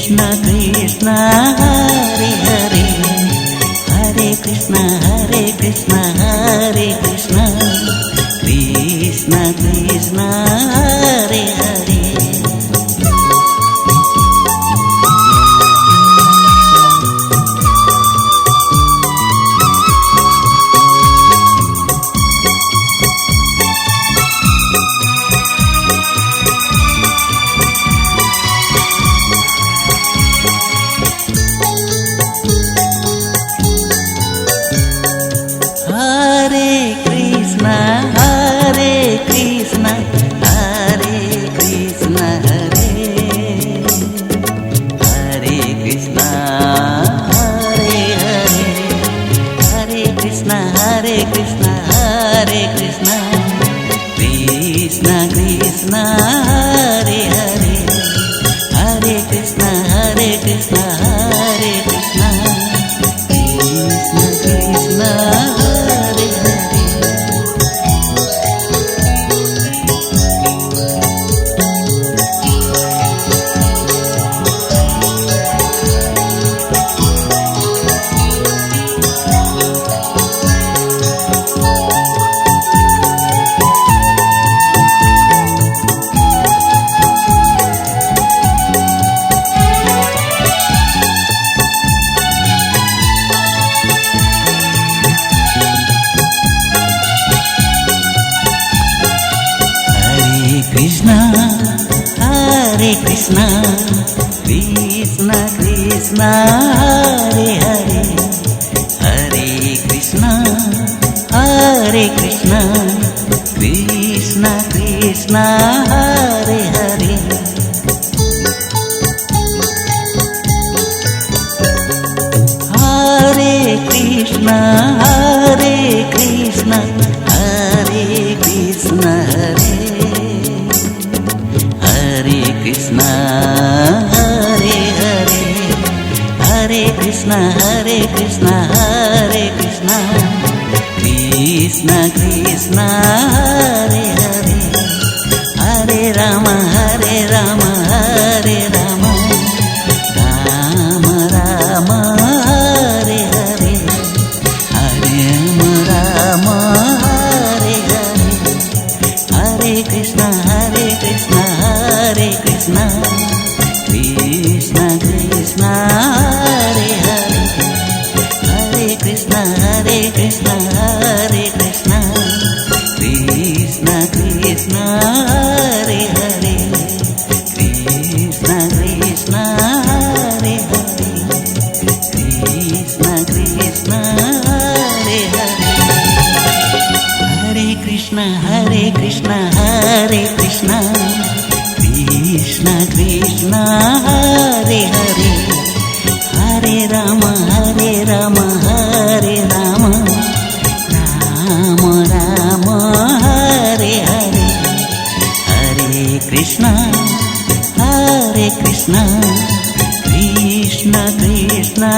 Krishna Krishna Hare Hare Hare Krishna Krishna Krishna Krishna Hare Hare. Krishna Hare Krishna Krishna Krishna Hare Hare Hare Krishna Hare Krishna Krishna Krishna Hare Hare. Hare Krishna Hare Krishna Hare Krishna Hare Krishna Hare Hare Hare Krishna Krishna Krishna Krishna Hare Hare Hare Rama Hare Rama Hare Rama Rama Rama Hare Hare Hare Rama Hare Hare Hare Krishna Krishna Krishna Krishna Hare Hare Hare Krishna Krishna Krishna Krishna Krishna Hare Hare Krishna Krishna Hare Hare Krishna Krishna Hare Hare. Hare Krishna Krishna Krishna Krishna Krishna Hare Hare Hare Rama Hare Rama Hare Rama Rama Rama Hare Hare Hare Krishna Krishna Krishna Krishna